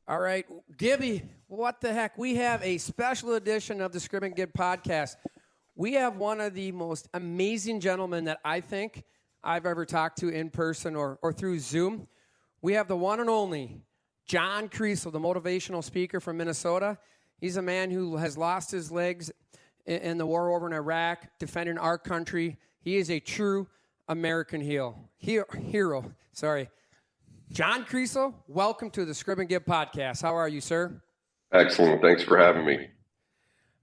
All right, Gibby, what the heck? We have a special edition of the Scrib and Gib podcast. We have one of the most amazing gentlemen that I think I've ever talked to in person or through Zoom. We have the one and only John Kriesel, the motivational speaker from Minnesota. He's a man who has lost his legs in the war over in Iraq, defending our country. He is a true American hero. John Kriesel, welcome to the Scrib and Gib podcast. How are you, sir? Excellent. Thanks for having me.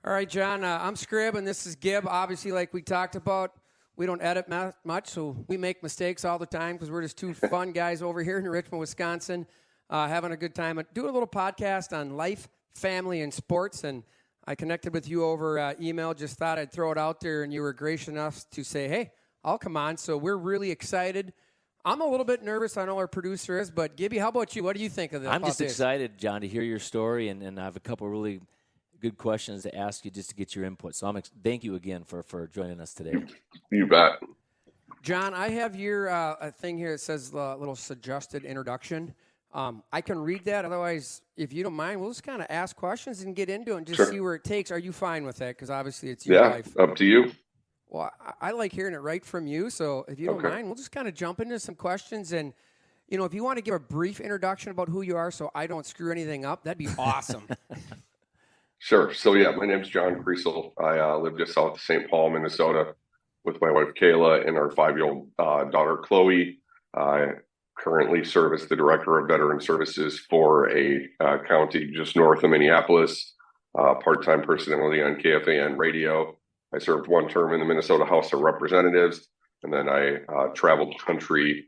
All right, John, I'm Scrib, and this is Gib. Obviously, like we talked about, we don't edit much, so we make mistakes all the time because we're just two fun guys over here in Richmond, Wisconsin, having a good time. Do a little podcast on life, family, and sports, and I connected with you over email. Just thought I'd throw it out there, and you were gracious enough to say, hey, I'll come on. So we're really excited. I'm a little bit nervous. I know our producer is, but Gibby, how about you? What do you think of this? I'm just excited, John, to hear your story, and I have a couple really good questions to ask you just to get your input. So thank you again for joining us today. You bet. John, I have your thing here that says a little suggested introduction. I can read that. Otherwise, if you don't mind, we'll just kind of ask questions and get into it and just see where it takes. Are you fine with that? Because obviously it's your life. Yeah, up to you. Well, I like hearing it right from you. So if you don't mind, we'll just kind of jump into some questions. And, you know, if you want to give a brief introduction about who you are so I don't screw anything up, that'd be awesome. Sure. So, my name's John Kriesel. I live just south of St. Paul, Minnesota, with my wife, Kayla, and our 5-year-old daughter, Chloe. I currently serve as the Director of Veteran Services for a county just north of Minneapolis, part-time personality on KFAN radio. I served one term in the Minnesota House of Representatives, and then I traveled the country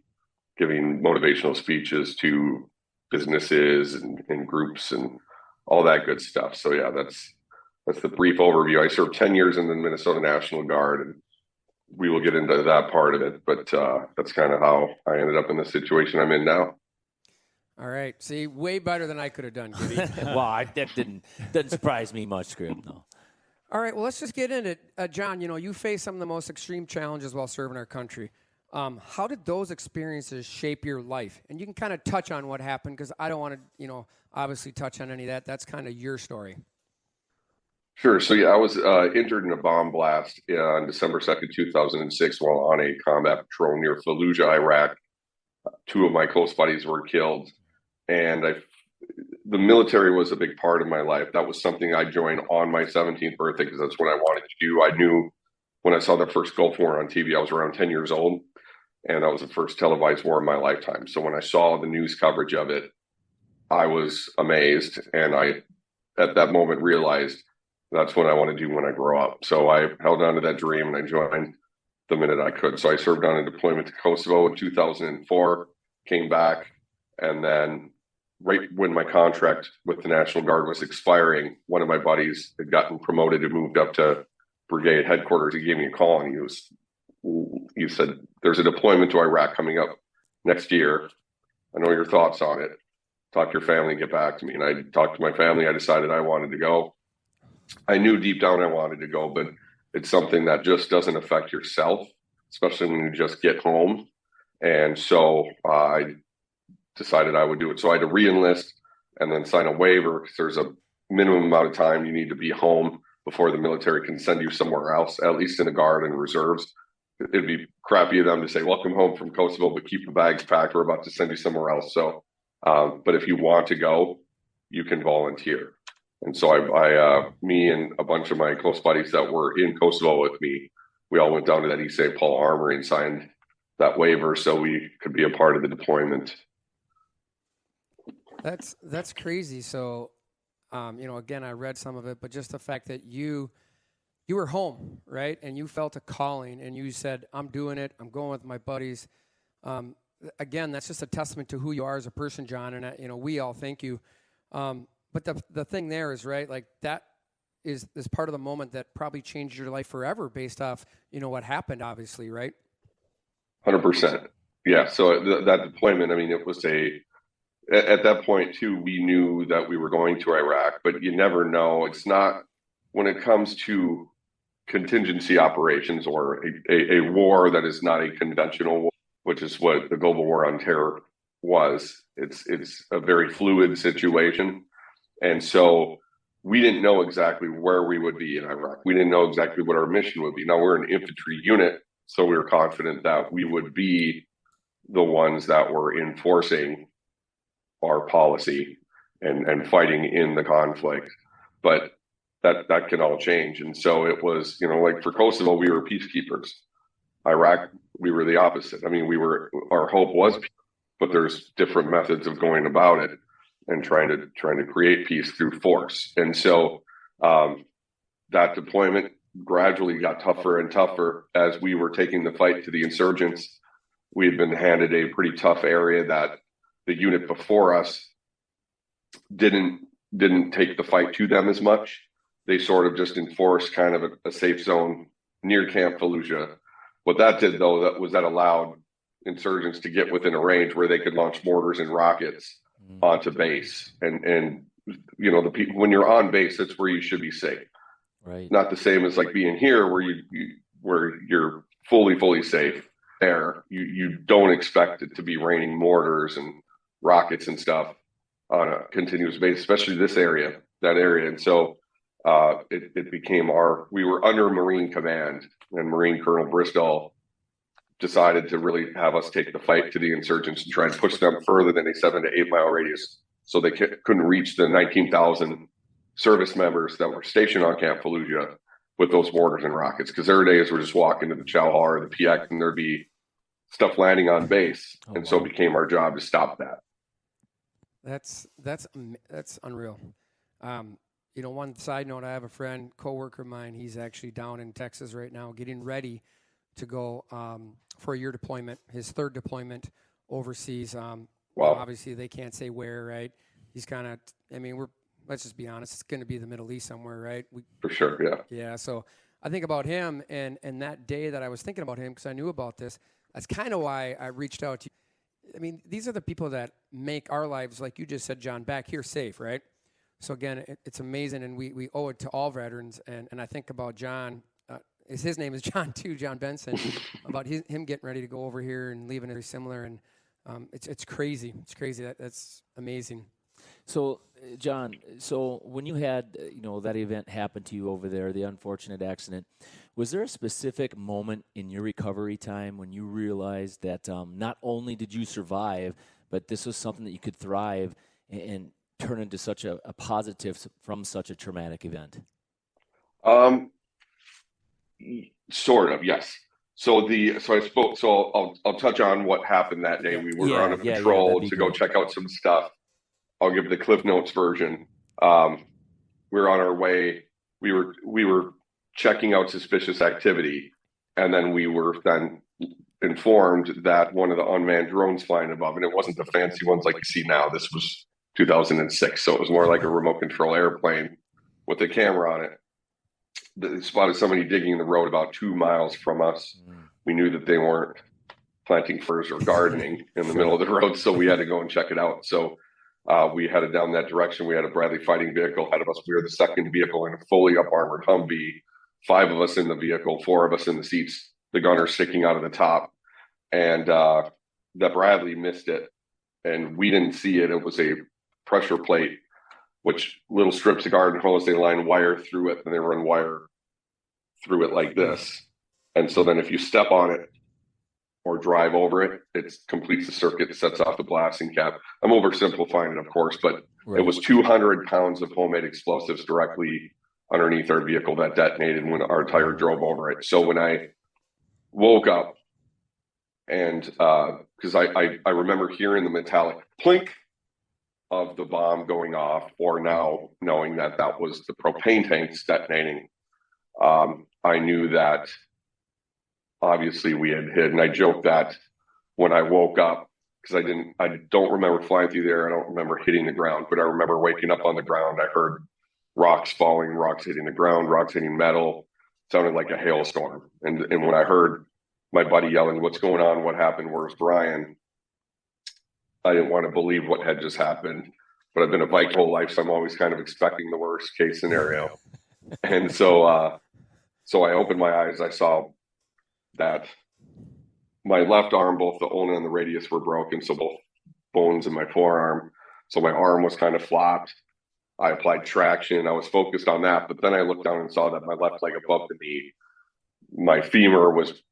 giving motivational speeches to businesses and groups and all that good stuff. So that's the brief overview. I served 10 years in the Minnesota National Guard, and we will get into that part of it, but that's kind of how I ended up in the situation I'm in now. All right. See, way better than I could have done, Gibby. Well, that doesn't surprise me much, Scrib. No. All right, well, let's just get into it. John, you know, you faced some of the most extreme challenges while serving our country. How did those experiences shape your life? And you can kind of touch on what happened because I don't want to, obviously touch on any of that. That's kind of your story. Sure. So, I was injured in a bomb blast on December 2nd, 2006 while on a combat patrol near Fallujah, Iraq. 2 of my close buddies were killed, and the military was a big part of my life. That was something I joined on my 17th birthday because that's what I wanted to do. I knew when I saw the first Gulf War on TV, I was around 10 years old, and that was the first televised war in my lifetime. So when I saw the news coverage of it, I was amazed, and I, at that moment, realized that's what I want to do when I grow up. So I held on to that dream, and I joined the minute I could. So I served on a deployment to Kosovo in 2004, came back, and then right when my contract with the National Guard was expiring, one of my buddies had gotten promoted and moved up to brigade headquarters. He gave me a call, and he said, there's a deployment to Iraq coming up next year. I know your thoughts on it. Talk to your family and get back to me. And I talked to my family. I decided I wanted to go. I knew deep down I wanted to go, but it's something that just doesn't affect yourself, especially when you just get home. And so I decided I would do it. So I had to re-enlist and then sign a waiver because there's a minimum amount of time you need to be home before the military can send you somewhere else, at least in the Guard and reserves. It'd be crappy of them to say, welcome home from Kosovo, but keep your bags packed. We're about to send you somewhere else. So, but if you want to go, you can volunteer. And so me and a bunch of my close buddies that were in Kosovo with me, we all went down to that East St. Paul Armory and signed that waiver so we could be a part of the deployment. That's crazy. So, again, I read some of it, but just the fact that you were home, right? And you felt a calling and you said, I'm doing it. I'm going with my buddies. Again, that's just a testament to who you are as a person, John. And, we all thank you. But the thing there is, right, like that is part of the moment that probably changed your life forever based off, what happened, obviously, right? 100%. Yeah. So that deployment, it was at that point too, we knew that we were going to Iraq, but you never know. It's not, when it comes to contingency operations or a war that is not a conventional war, which is what the global war on terror was, It's a very fluid situation. And so we didn't know exactly where we would be in Iraq. We didn't know exactly what our mission would be. Now we're an infantry unit, so we were confident that we would be the ones that were enforcing our policy and fighting in the conflict. But that can all change. And so it was, like for Kosovo, we were peacekeepers. Iraq, we were the opposite. I mean, our hope was peace, but there's different methods of going about it and trying to create peace through force. And so that deployment gradually got tougher and tougher as we were taking the fight to the insurgents. We had been handed a pretty tough area that the unit before us didn't take the fight to them as much. They sort of just enforced kind of a safe zone near Camp Fallujah. What that did, though, that allowed insurgents to get within a range where they could launch mortars and rockets onto base. And the people, when you're on base, that's where you should be safe. Right. Not the same as like being here where you're fully safe. There, you don't expect it to be raining mortars and rockets and stuff on a continuous basis, especially that area. And so it became we were under Marine command, and Marine Colonel Bristol decided to really have us take the fight to the insurgents and try and push them further than a 7 to 8 mile radius, so they couldn't reach the 19,000 service members that were stationed on Camp Fallujah with those mortars and rockets. Because their days were just walking to the Chowhar or the PX, and there'd be stuff landing on base. So it became our job to stop that. That's unreal. One side note, I have a friend, coworker of mine. He's actually down in Texas right now, getting ready to go for a year deployment, his third deployment overseas. Wow. Obviously, they can't say where, right? He's kind of, let's just be honest, it's going to be the Middle East somewhere, right? For sure, yeah. Yeah, so I think about him, and that day that I was thinking about him, because I knew about this, that's kind of why I reached out to you. These are the people that make our lives, like you just said, John, back here safe, right? So again, it's amazing, and we owe it to all veterans. And I think about John. His name is John too, John Benson. About him getting ready to go over here and leaving it very similar, and it's crazy. It's crazy. That's amazing. So, John, when you had that event happen to you over there, the unfortunate accident, was there a specific moment in your recovery time when you realized that not only did you survive, but this was something that you could thrive and turn into such a positive from such a traumatic event? Sort of, yes. So I spoke. So I'll touch on what happened that day. We were on a patrol to go check out some stuff. I'll give the Cliff Notes version. We were on our way. We were checking out suspicious activity, and then we were informed that one of the unmanned drones flying above, and it wasn't the fancy ones like you see now. This was 2006, so it was more like a remote control airplane with a camera on it. They spotted somebody digging in the road about 2 miles from us. We knew that they weren't planting furs or gardening in the middle of the road, so we had to go and check it out. So we headed down that direction. We had a Bradley fighting vehicle ahead of us. We were the second vehicle in a fully up-armored Humvee, 5 of us in the vehicle, 4 of us in the seats, the gunner sticking out of the top. And the Bradley missed it, and we didn't see it. It was a pressure plate, which little strips of garden hose, they line wire through it, and they run wire through it like this. And so then if you step on it or drive over it, it completes the circuit, sets off the blasting cap. I'm oversimplifying it, of course, but It was 200 pounds of homemade explosives directly underneath our vehicle that detonated when our tire drove over it. So when I woke up, and because I remember hearing the metallic plink of the bomb going off, or now knowing that that was the propane tanks detonating, I knew that obviously we had hit. And I joked that when I woke up, because I don't remember flying through there. I don't remember hitting the ground, but I remember waking up on the ground. I heard rocks falling, rocks hitting the ground, rocks hitting metal. It sounded like a hailstorm. And when I heard my buddy yelling, "What's going on? What happened? Where's Brian?" I didn't want to believe what had just happened. But I've been a Viking whole life, so I'm always kind of expecting the worst case scenario. And so I opened my eyes. I saw that my left arm, both the ulna and the radius, were broken. So both bones in my forearm. So my arm was kind of flopped. I applied traction. I was focused on that. But then I looked down and saw that my left leg above the knee, my femur was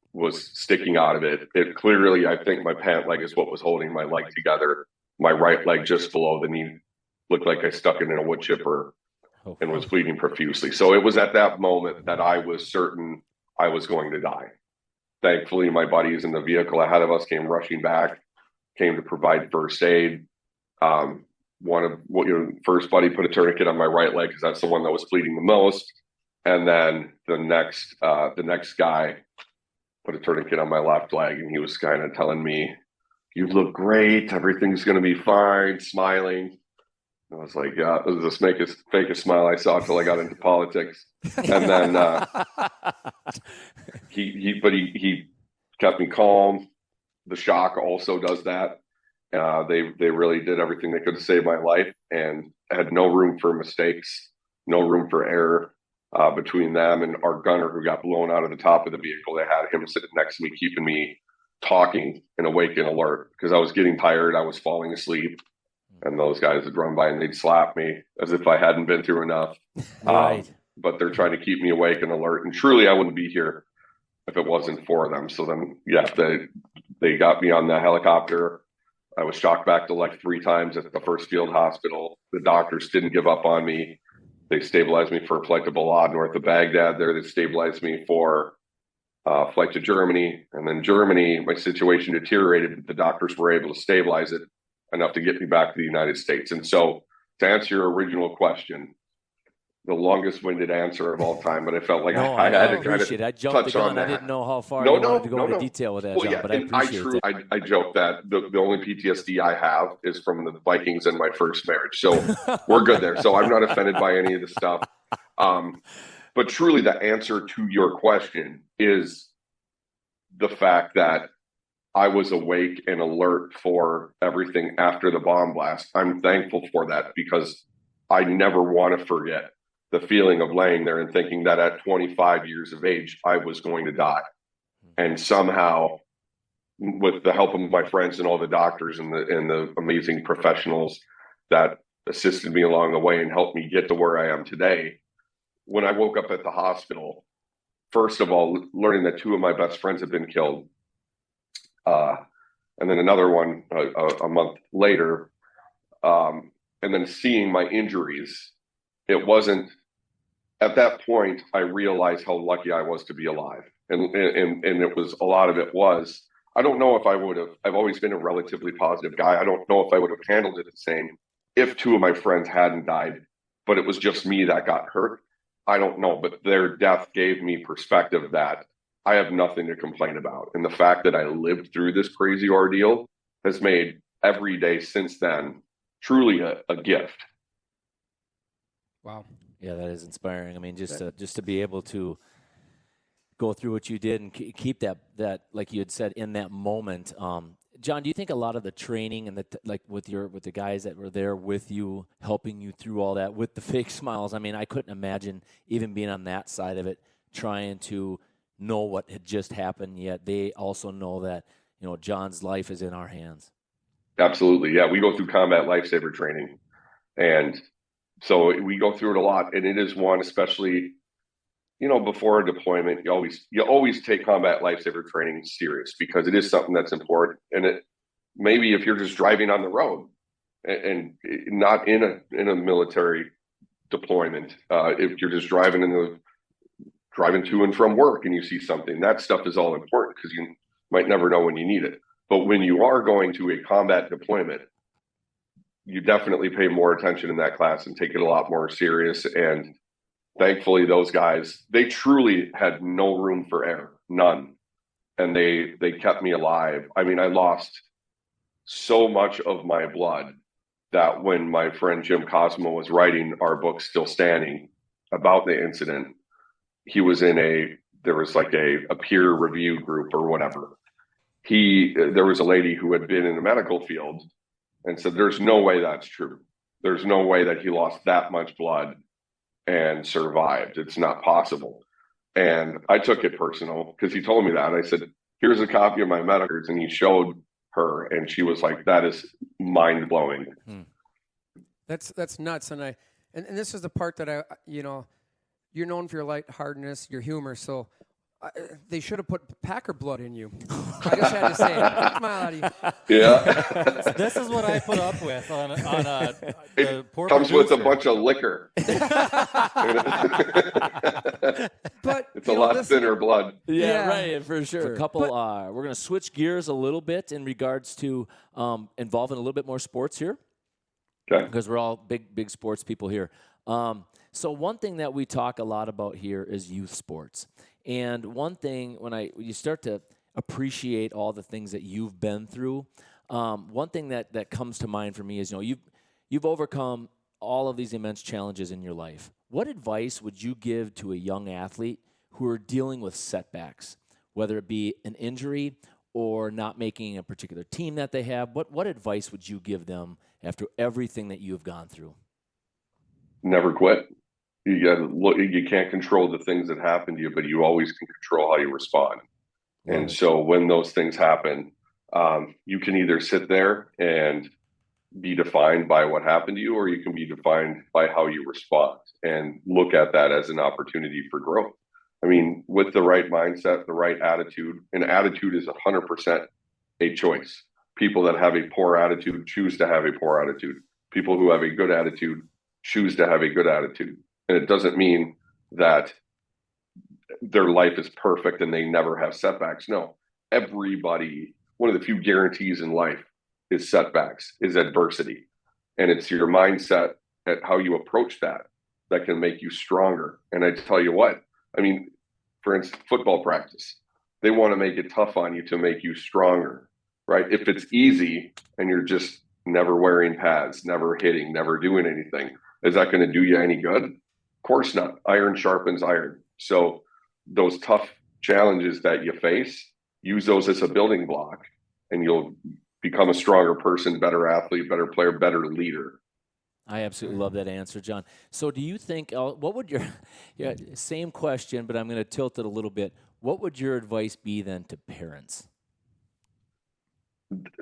sticking out of it. It clearly, I think my pant leg is what was holding my leg together. My right leg just below the knee looked like I stuck it in a wood chipper and was bleeding profusely. So it was at that moment that I was certain I was going to die. Thankfully, my buddies in the vehicle ahead of us came rushing back, came to provide first aid. First buddy put a tourniquet on my right leg because that's the one that was bleeding the most. And then the next guy put a tourniquet on my left leg, and he was kind of telling me, "You look great. Everything's going to be fine," smiling. I was like, "Yeah, it was the fakest smile I saw until I got into politics." And then he kept me calm. The shock also does that. They really did everything they could to save my life, and had no room for mistakes, no room for error. Between them and our gunner who got blown out of the top of the vehicle, they had him sitting next to me, keeping me talking and awake and alert because I was getting tired. I was falling asleep, and those guys would run by and they'd slap me as if I hadn't been through enough. Right. But they're trying to keep me awake and alert. And truly, I wouldn't be here if it wasn't for them. So then, yeah, they got me on the helicopter. I was shocked back to like 3 times at the first field hospital. The doctors didn't give up on me. They stabilized me for a flight to Balad north of Baghdad. There, they stabilized me for a flight to Germany. And then Germany, my situation deteriorated, but the doctors were able to stabilize it enough to get me back to the United States. And so to answer your original question, the longest-winded answer of all time, but I felt like I had to kind of I jumped the gun. I didn't know how far you wanted to go into detail with that, John, but I appreciate that. I joke that the only PTSD I have is from the Vikings and my first marriage. So we're good there. So I'm not offended by any of the stuff. But truly the answer to your question is the fact that I was awake and alert for everything after the bomb blast. I'm thankful for that because I never want to forget the feeling of laying there and thinking that at 25 years of age, I was going to die. And somehow, with the help of my friends and all the doctors and the amazing professionals that assisted me along the way and helped me get to where I am today, when I woke up at the hospital, first of all, learning that 2 of my best friends had been killed, and then another one a month later, and then seeing my injuries, it wasn't, at that point, I realized how lucky I was to be alive. And it was, a lot of it was, I don't know if I would have, I've always been a relatively positive guy. I don't know if I would have handled it the same if 2 of my friends hadn't died, but it was just me that got hurt. I don't know, but their death gave me perspective that I have nothing to complain about. And the fact that I lived through this crazy ordeal has made every day since then truly a gift. Wow. Yeah, that is inspiring. I mean, just to be able to go through what you did and keep that like you had said in that moment. John, do you think a lot of the training and with the guys that were there with you, helping you through all that with the fake smiles? I mean, I couldn't imagine even being on that side of it, trying to know what had just happened. Yet they also know that John's life is in our hands. Absolutely, yeah. We go through combat lifesaver training, and so we go through it a lot, and it is one, especially, before a deployment, you always take combat lifesaver training serious because it is something that's important. And it maybe if you're just driving on the road and not in a military deployment, if you're just driving to and from work and you see something, that stuff is all important because you might never know when you need it. But when you are going to a combat deployment, you definitely pay more attention in that class and take it a lot more serious. And thankfully, those guys, they truly had no room for error, none. And they kept me alive. I mean, I lost so much of my blood that when my friend Jim Cosmo was writing our book, Still Standing, about the incident, he was there was like a peer review group or whatever. There was a lady who had been in the medical field and said, there's no way that's true. There's no way that he lost that much blood and survived. It's not possible. And I took it personal because he told me that. I said, here's a copy of my medical records. And he showed her, and she was like, "That is mind blowing." That's nuts, and this is the part that you're known for your lightheartedness, your humor, so they should have put Packer blood in you. I just had to say it. Smile out of you. Yeah, This is what I put up with on the poor comes with a producer. bunch of liquor. But It's a lot thinner blood. Yeah, right, for sure. A couple. But- We're going to switch gears a little bit in regards to involving a little bit more sports here, Okay. because we're all big sports people here. So one thing that we talk a lot about here is youth sports. And one thing, when you start to appreciate all the things that you've been through, one thing that comes to mind for me is, you've overcome all of these immense challenges in your life. What advice would you give to a young athlete who are dealing with setbacks, whether it be an injury or not making a particular team that they have? What advice would you give them after everything that you've gone through? Never quit. You got to look. You can't control the things that happen to you, but you always can control how you respond. And so when those things happen, you can either sit there and be defined by what happened to you, or you can be defined by how you respond and look at that as an opportunity for growth. I mean, with the right mindset, the right attitude, and attitude is 100% a choice. People that have a poor attitude choose to have a poor attitude. People who have a good attitude choose to have a good attitude. And it doesn't mean that their life is perfect and they never have setbacks. No, everybody, one of the few guarantees in life is setbacks, is adversity. And it's your mindset at how you approach that can make you stronger. And I tell you what, I mean, for instance, football practice, they want to make it tough on you to make you stronger, right? If it's easy and you're just never wearing pads, never hitting, never doing anything, is that going to do you any good? Of course not. Iron sharpens iron. So those tough challenges that you face, use those as a building block, and you'll become a stronger person, better athlete, better player, better leader. I absolutely love that answer, John. So do you think, what would your, same question, but I'm going to tilt it a little bit. What would your advice be then to parents?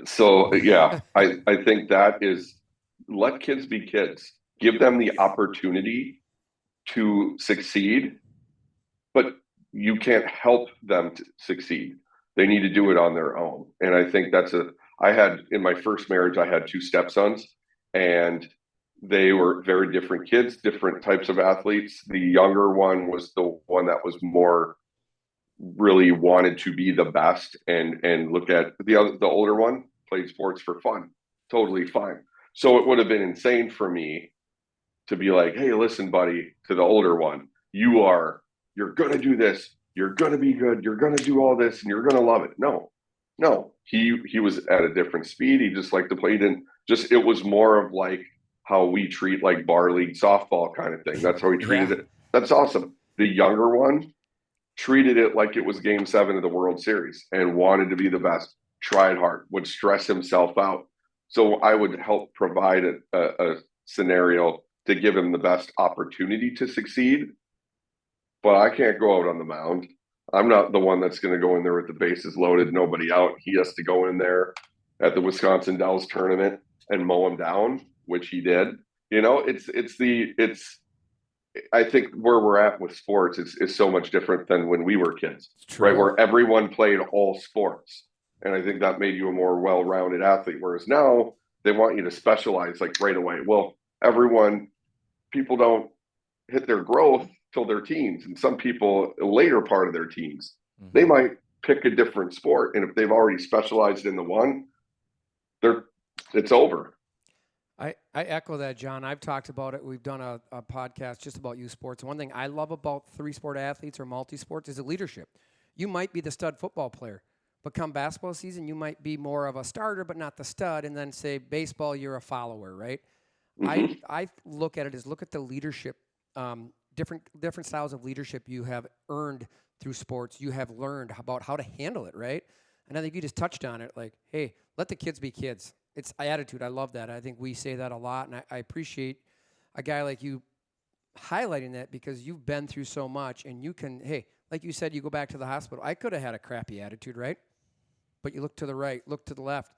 So, yeah, I think that is, let kids be kids. Give them the opportunity to succeed, but you can't help them to succeed. They need to do it on their own. And I think in my first marriage, I had two stepsons, and they were very different kids, different types of athletes. The younger one was the one that was more really wanted to be the best, and look at the older one played sports for fun. Totally fine. So it would have been insane for me to be like, hey, listen, buddy, to the older one, you're going to do this. You're going to be good. You're going to do all this and you're going to love it. No, he was at a different speed. He just liked to play. It was more of like how we treat like bar league softball kind of thing. That's how we treated it. That's awesome. The younger one treated it like it was game 7 of the World Series and wanted to be the best, tried hard, would stress himself out. So I would help provide a scenario to give him the best opportunity to succeed. But I can't go out on the mound. I'm not the one that's going to go in there with the bases loaded, nobody out. He has to go in there at the Wisconsin Dells tournament and mow him down, which he did. I think where we're at with sports is so much different than when we were kids, right? Where everyone played all sports. And I think that made you a more well-rounded athlete. Whereas now they want you to specialize like right away. Well, people don't hit their growth till their teens, and some people later part of their teens, they might pick a different sport. And if they've already specialized in the one, it's over. I echo that, John. I've talked about it. We've done a podcast just about youth sports. One thing I love about 3-sport athletes or multi-sports is the leadership. You might be the stud football player, but come basketball season, you might be more of a starter, but not the stud. And then say baseball, you're a follower, right? Mm-hmm. I look at it as look at the leadership, different styles of leadership you have earned through sports. You have learned about how to handle it, right? And I think you just touched on it, like, hey, let the kids be kids. It's attitude. I love that. I think we say that a lot, and I appreciate a guy like you highlighting that because you've been through so much, and you can, hey, like you said, you go back to the hospital. I could have had a crappy attitude, right? But you look to the right, look to the left.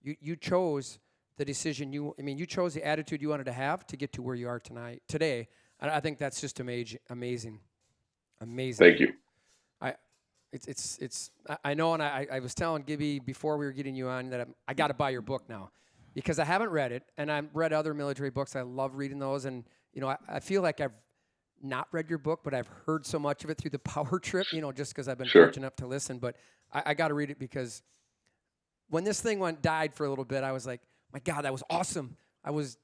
You chose the decision you chose the attitude you wanted to have to get to where you are today. And I think that's just amazing. Thank you. I know, and I was telling Gibby before we were getting you on that I got to buy your book now because I haven't read it, and I've read other military books. I love reading those, and I feel like I've not read your book, but I've heard so much of it through the Power Trip, just because I've been Sure. fortunate enough to listen. But I got to read it because when this thing died for a little bit, I was like, my God, that was awesome. I was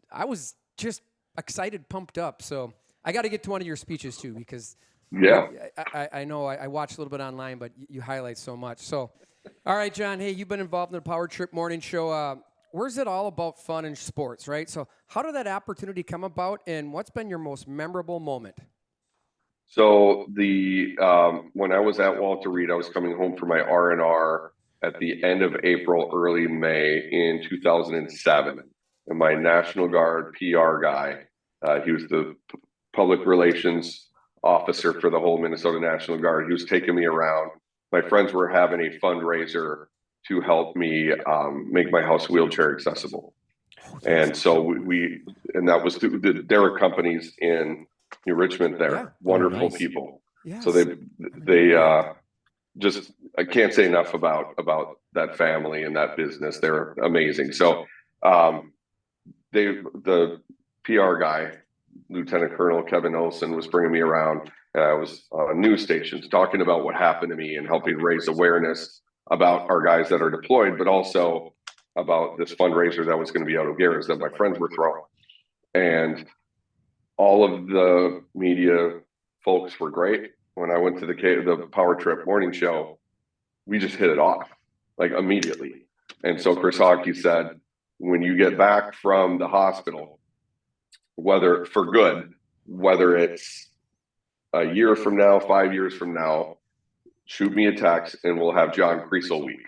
just excited, pumped up. So I got to get to one of your speeches too because. Yeah. I know I watched a little bit online, but you highlight so much. So, all right, John, hey, you've been involved in the Power Trip Morning Show. Where's it all about fun and sports, right? So how did that opportunity come about, and what's been your most memorable moment? So when I was at Walter Reed, I was coming home from my R&R at the end of April, early May in 2007. And my National Guard PR guy, he was the public relations officer for the whole Minnesota National Guard. He was taking me around. My friends were having a fundraiser to help me make my house wheelchair accessible. And so and that was through the Derrick companies in New Richmond there. Yeah. Wonderful nice. people. Yes. So they just, I can't say enough about that family and that business. They're amazing. So the PR guy, Lieutenant Colonel Kevin Olson, was bringing me around. I was on news stations talking about what happened to me and helping raise awareness about our guys that are deployed, but also about this fundraiser that was going to be out of Garrett's that my friends were throwing. And all of the media folks were great. When I went to the Power Trip morning show, we just hit it off like immediately. And so Chris Hockey said, when you get back from the hospital, whether it's a year from now, 5 years from now, shoot me a text and we'll have John Kriesel week.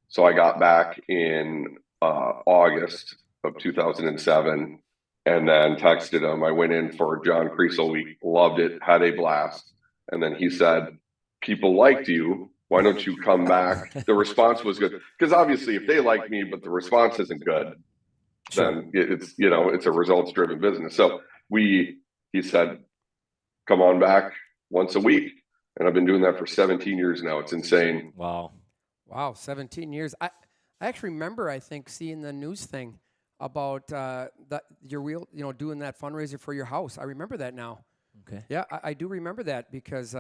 So I got back in August of 2007 and then texted him. I went in for John Kriesel week, loved it, had a blast. And then he said, people liked you. Why don't you come back? The response was good. Because obviously if they like me, but the response isn't good, then it's a results driven business. So he said, come on back once a week. And I've been doing that for 17 years now. It's insane. Wow. 17 years. I actually remember, I think, seeing the news thing about doing that fundraiser for your house. I remember that now. Okay. Yeah, I do remember that because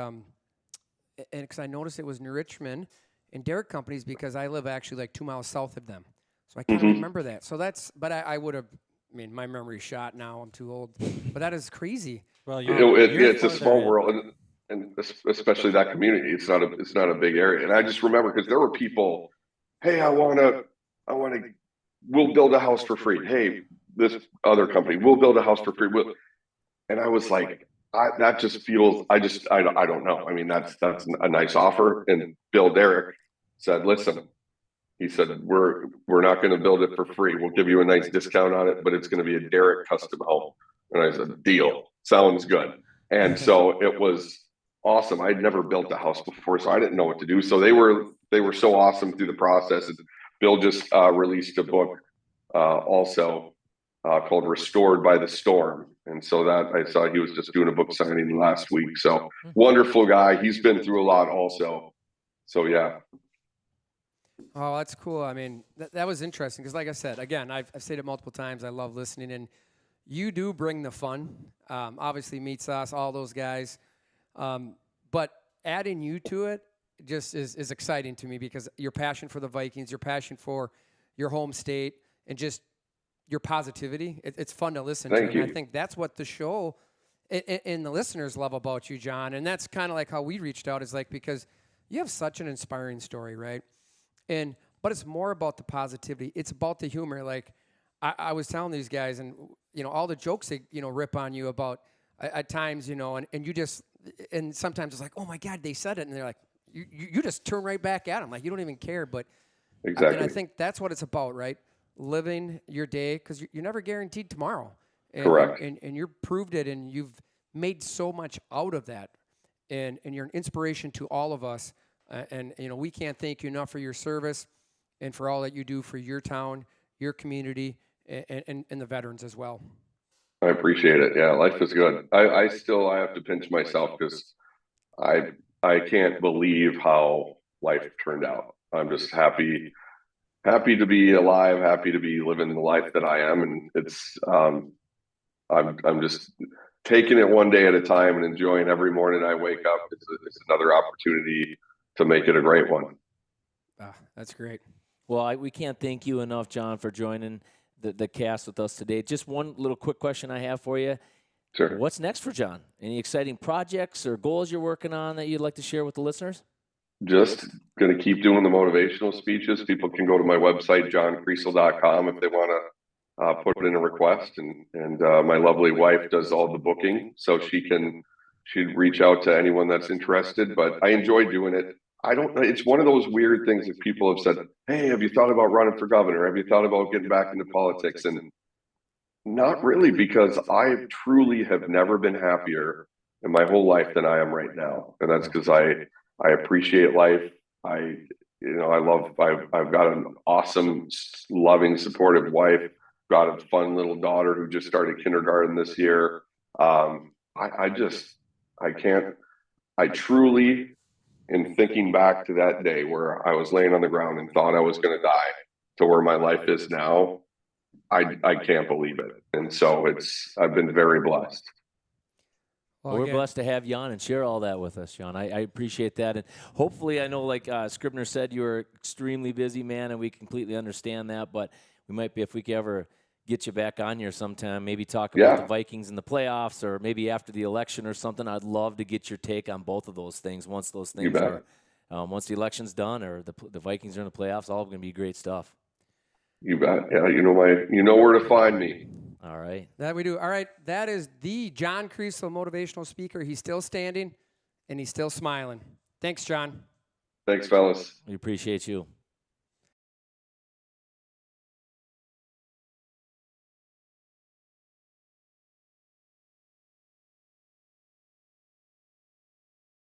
because I noticed it was New Richmond and Derrick companies because I live actually like 2 miles south of them. So I kind of remember that. So but I would have, my memory's shot now. I'm too old. But that is crazy. Well, it's a small world, and especially that community. It's not a big area. And I just remember because there were people, hey, we'll build a house for free. Hey, this other company, we'll build a house for free. And I was like, that just feels, I don't know. That's a nice offer. And Bill Derrick said, listen, he said, we're not going to build it for free. We'll give you a nice discount on it, but it's going to be a Derrick custom home. And I said, deal. Sounds good. And so it was awesome. I'd never built a house before, so I didn't know what to do. So they were so awesome through the process. And Bill just released a book also called Restored by the Storm. And so that I saw he was just doing a book signing last week. So wonderful guy. He's been through a lot also. So yeah. Oh, that's cool. That was interesting because, like I said, again, I've said it multiple times. I love listening, and you do bring the fun. Obviously, Meat Sauce, all those guys. But adding you to it just is exciting to me because your passion for the Vikings, your passion for your home state, and just your positivity. It's fun to listen to. Thank you. And I think that's what the show and the listeners love about you, John. And that's kind of like how we reached out, is like because you have such an inspiring story, right? But it's more about the positivity. It's about the humor. Like I was telling these guys, and all the jokes they rip on you about at times, and you just, and sometimes it's like, oh my God, they said it, and they're like, you just turn right back at them, like you don't even care. But exactly, and I think that's what it's about, right? Living your day, because you're never guaranteed tomorrow. Correct. And you proved it, and you've made so much out of that, and you're an inspiration to all of us. And we can't thank you enough for your service. and for all that you do for your town, your community, and the veterans as well. I appreciate it. Yeah, life is good. I have to pinch myself because I can't believe how life turned out. I'm just happy to be alive, happy to be living the life that I am, and it's I'm just taking it one day at a time and enjoying every morning I wake up. It's another opportunity to make it a great one. That's great. Well, we can't thank you enough, John, for joining the cast with us today. Just one little quick question I have for you. Sure. What's next for John? Any exciting projects or goals you're working on that you'd like to share with the listeners? Just going to keep doing the motivational speeches. People can go to my website, johnkriesel.com, if they want to put in a request. And my lovely wife does all the booking, so she'd reach out to anyone that's interested. But I enjoy doing it. It's one of those weird things that people have said, hey, have you thought about running for governor? Have you thought about getting back into politics? And not really, because I truly have never been happier in my whole life than I am right now. And that's because I appreciate life. I've got an awesome, loving, supportive wife, got a fun little daughter who just started kindergarten this year. I truly, in thinking back to that day where I was laying on the ground and thought I was going to die to where my life is now, I can't believe it. And so I've been very blessed. Well, we're blessed to have you on and share all that with us, John. I appreciate that. And hopefully, I know, like Scribner said, you're an extremely busy man, and we completely understand that. But we might be, if we could ever get you back on here sometime, maybe talk about the Vikings in the playoffs, or maybe after the election or something. I'd love to get your take on both of those things once those things are, once the election's done or the Vikings are in the playoffs. All going to be great stuff. You bet. Yeah, you know where to find me. All right. That we do. All right. That is the John Kriesel, motivational speaker. He's still standing, and he's still smiling. Thanks, John. Thanks, fellas. We appreciate you.